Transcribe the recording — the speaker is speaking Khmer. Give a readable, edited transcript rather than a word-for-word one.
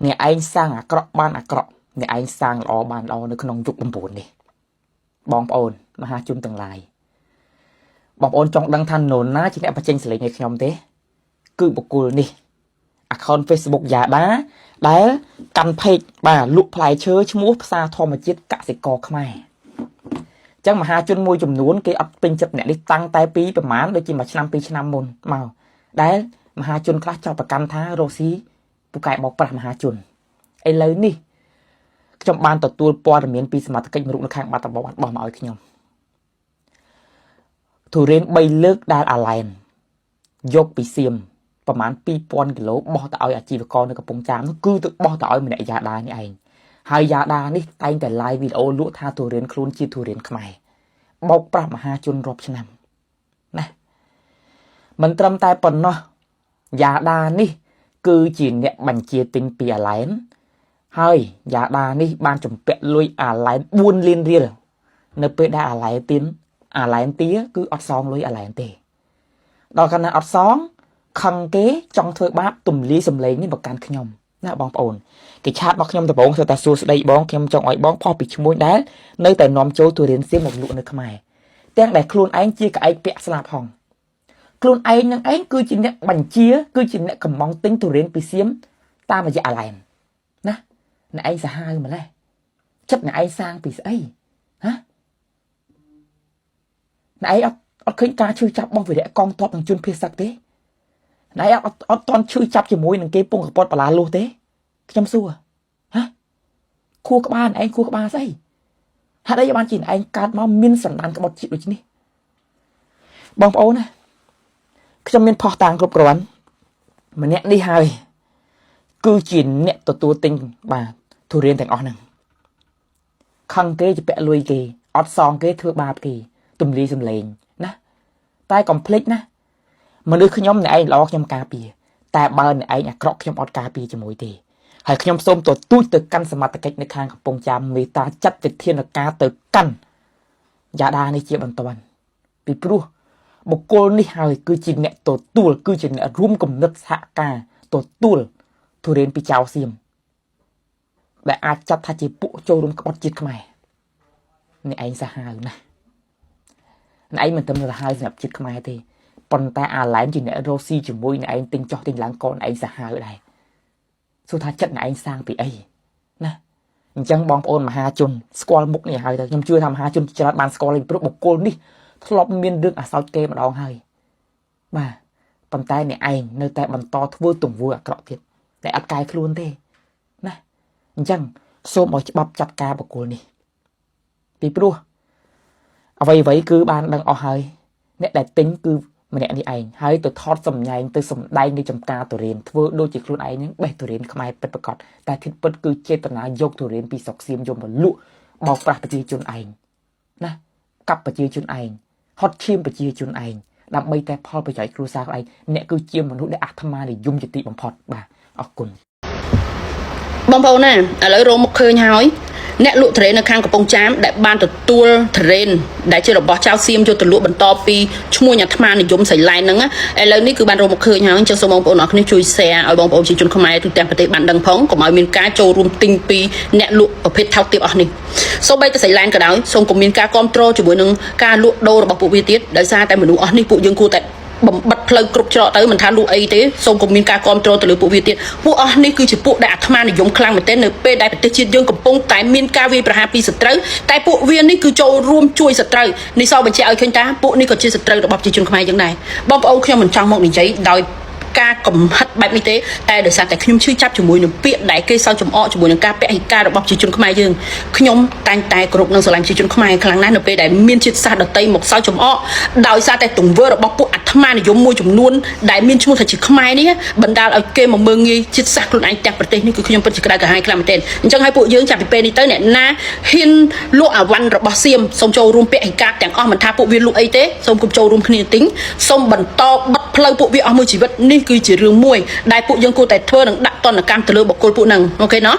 អ្នកឯងសាងអាក្រក់បានអាក្រក់អ្នកឯងសាងល្អបានល្អនៅក្នុងយុគ9នេះបងប្អូនមហាជនទាំងឡាយបងប្អូនចង់ដឹងថានរណាជាអ្នកបញ្ចេញសលេងឲ្យខ្ញុំទេគឺបុគ្គលនេះ account Facebook យ៉ាដាដែលកាន់ page បាទលក់ផ្លែឈើឈ្មោះផ្សារធម្មជាតិកសិករខ្មែរអញ្ចឹងមហាជនមួយចំនួនគេអត់ពេញចិត្តអ្នកនេះតាំងតែពីប្រហែលដូចជាមួយឆ្នាំ2ឆ្នាំមុនមកដែលមហាជនខ្លះចោទប្រកាន់ថារ៉ូស៊ីពូកែបោកប្រាស់មហាជនឥឡូវនេះខ្ញុំបានទទួលព័ត៌មានពីសមាជិកមួយរូបនៅខាងបាត់ដំបងបោះមកឲ្យខ្ញុំទុរេន3លើកដែលអាឡែនយកពីសៀមប្រហែល 2000 គីឡូបោះទៅឲ្យអាជីវករនៅកំពង់ចាមនោះគឺទៅបោះទៅឲ្យម្នាក់យ៉ាដានេះឯងហើយយ៉ាដានេះតែងតែ live វីដេអូលក់ថាទុរេនខ្លួនជាទុរេនខ្មែរបោកប្រាស់មហាជនរាប់ឆ្នាំណាមិនត្រឹមតែប៉ុណ្ណោះយ៉ាដានេះគឺជាអ្នកបញ្ជាទិញពីអាឡែនហើយយ៉ាដានេះបានចម្ពាក់លុយអាឡែន4លានរៀលនៅពេលដែលអាឡែនទាគឺអត់សងលុយអាឡែនទេដល់កាលណាអត់សងខឹងគេចង់ធ្វើបាបទម្លាយសម្លេងនេះមកកាន់ខ្ញុំណាបងប្អូនគេឆាតមកខ្ញុំដំបងថាសួស្ដីបងខ្ញុំចង់ឲ្យបងផុសពីឈ្មោះដែលនៅតែនាំចូលទុរេនសៀមមកលក់នៅខ្មែរទាំងដែលខ្លួនឯងជាក្អែកពាក់ស្លាប់ហងខ្លួនឯងនឹងឯងគឺជាអ្នកបញ្ជាគឺជាអ្នកកំងទិញទុរេនពីសៀមតាមរយៈអាឡែនណាអ្នកឯងសាហាវម្លេះចិត្តអ្នកឯងសាងពីស្អីហ៎អ្នកឯងអត់ឃើញការឈឺចាប់របស់វីរៈកងទ័ពនឹងជនភៀសសឹកទេអ្នកឯងអត់តន់ឈឺចាប់ជាមួយនឹងគេពងកពតបលាលុះទេខ្ញុំសួរហ៎ខួរក្បាលឯងខួរក្បាលស្អីហេតុអីបានជាឯងកើតមកមានសន្តានក្បត់ជាតិដូចនេះបងប្អូនណាខ្ញុំមានផុសតាងគ្រប់គ្រាន់ម្នាក់នេះហើយគឺជាអ្នកទទួលទិញបាទទុរេនទាំងអស់ហ្នឹងខឹងគេជាពាក់លុយគេអត់សងគេធ្វើបាបគេទម្លាយសម្លេងណាតែកុំភ្លេចណាមនុស្សខ្ញុំអ្នកឯងល្អខ្ញុំការពារតែបើអ្នកឯងអាក្រក់ខ្ញុំអត់ការពារជាមួយទេហើយខ្ញុំសូមទទូចទៅកាន់សមត្ថកិច្ចនៅខាងកំពង់ចាមមេតាចាត់វិធានការទៅកាន់យ៉ាដានេះជាបន្ទាន់ពីព្រោះបុគ្គលនេះហើយគឺជាអ្នកទទួលគឺជាអ្នករួមគំនិតសហការទទួលទុរេនពីចៅសៀមដែលអាចចាត់ថាជាពួកចូលរួមក្បត់ជាតិខ្មែរអ្នកឯងសាហាវណាស់អ្នកឯងមិនត្រឹមតែសាហាវសម្រាប់ជាតិខ្មែរទេប៉ុន្តែអាឡែនជាអ្នករ៉ូស៊ីជាមួយអ្នកឯងទិញចោះទិញឡើងកូនឯងសាហាវដែរសួរថាចិត្តអ្នកឯងសាងពីអីណាអញ្ចឹងបងប្អូនមហាជនស្គាល់មុខនេះហើយតែខ្ញុំជឿថាមហាជនច្រើនបានស្គាល់ព្រោះបុគ្គលនេះធ្លាប់មានរឿងអាសោចគេម្ដងហើយបាទប៉ុន្តែអ្នកឯងនៅតែបន្តធ្វើទង្វើអាក្រក់ទៀតតែអត់កែខ្លួនទេណាអញ្ចឹងសូមឲ្យច្បាប់ចាត់ការបុគ្គលនេះពីព្រោះអ្វីគឺបានដឹងអស់ហើយអ្នកដែលទិញគឺម្នាក់នេះឯងហើយទៅថតសម្ញែងទៅសម្ដែងនៃចំការទុរេនធ្វើដូចជាខ្លួនឯងហ្នឹងបេះទុរេនខ្មែរពិតប្រាកដតែធិតពិតគឺចេតនាយកទុរេនពីស្រុកសៀមយកមកលក់បោកប្រាស់ប្រជាជនឯងណាកាប់ប្រជាជនឯងហត់ឈាមប្រជាជនឯងដើម្បីតែផលប្រយោជន៍គ្រួសារឯងអ្នកគឺជាមនុស្សដែលអាត្មានិយមជាទីបំផុតបាទអរគុណបងប្អូនណាឥឡូវរកមកឃើញហើយអ្នកលក់ត្រេននៅខាងកំពង់ចាមដែលបានទទួលត្រេនដែលជារបស់ចៅសៀមយកទៅលក់បន្តពីឈ្មោះអាត្មានិយមសៃឡែនហ្នឹងឥឡូវនេះគឺបានរកមកឃើញហើយអញ្ចឹងសូមបងប្អូនអរគ្នាជួយ share ឲ្យបងប្អូនជាជនខ្មែរទូទាំងប្រទេសបានដឹងផងកុំឲ្យមានការចូលរួមទិញពីអ្នកលក់ប្រភេទថោកទាបអស់នេះសូម្បីតែសៃឡែនក៏ដោយសូមកុំមានការគ្រប់គ្រងជាមួយនឹងការលក់ដូររបស់ពួកវាទៀតដោយសារតែមនុស្សអស់នេះពួកយើងគួរតែបំបត្តិផ្លូវគ្រប់ច្រកទៅមិនថាលក់អីទេសូមកុំមានការគ្រប់គ្រងទៅលើពួកវាទៀតពួកអស់នេះគឺជាពួកដែលអាត្មានិយមខ្លាំងមែនទែននៅពេលដែលប្រទេសជាតិយើងកំពុងតែមានការវាយប្រហារពីសត្រូវតែពួកវានេះគឺចូលរួមជួយសត្រូវនេះសបញ្ជាក់ឲ្យឃើញថាពួកនេះក៏ជាសត្រូវរបស់ប្រជាជនខ្មែរយ៉ាងដែរបងប្អូនខ្ញុំមិនចង់មកនិយាយដោយការកំហិតបែបនេះទេតែដោយសារតែខ្ញុំឈឺចាប់ជាមួយនឹងពាក្យដែលគេសើចចំអកជាមួយនឹងការពហិការរបស់ប្រជាជនខ្មែរយើងខ្ញុំតែងតែគោរពនឹងស្រឡាញ់ប្រជាជនខ្មែរខ្លាំងណាស់នៅពេលដែលមានជាតិសាសន៍ដតីមកសើចចំអកដោយសារតែទង្វើរបស់ពួកអាត្មានិយមមួយចំនួនដែលមានឈ្មោះថាជាខ្មែរនេះបណ្ដាលឲ្យគេមកមើងងាយជាតិសាសន៍ខ្លួនឯងទាំងប្រទេសនេះគឺខ្ញុំពិតជាក្តៅក្រហាយខ្លាំងមែនទែនអញ្ចឹងហើយពួកយើងចាប់ពីពេលនេះទៅអ្នកណាហ៊ានលក់អាវ៉ាន់របស់សៀមសូមចូលរួមពហិការទាំងអស់មិនថាពួកវាលក់អីទេសូមគុំចូលរួមគ្នាទិញសូមបន្តបិទផ្លូវពួកវាអស់មួយជីវិតនេះគឺជារឿងមួយដែលពួកយើងគួរតែធ្វើនិងដាក់ទណ្ឌកម្មទៅលើបុគ្គលពួកហ្នឹងអូខេណោះ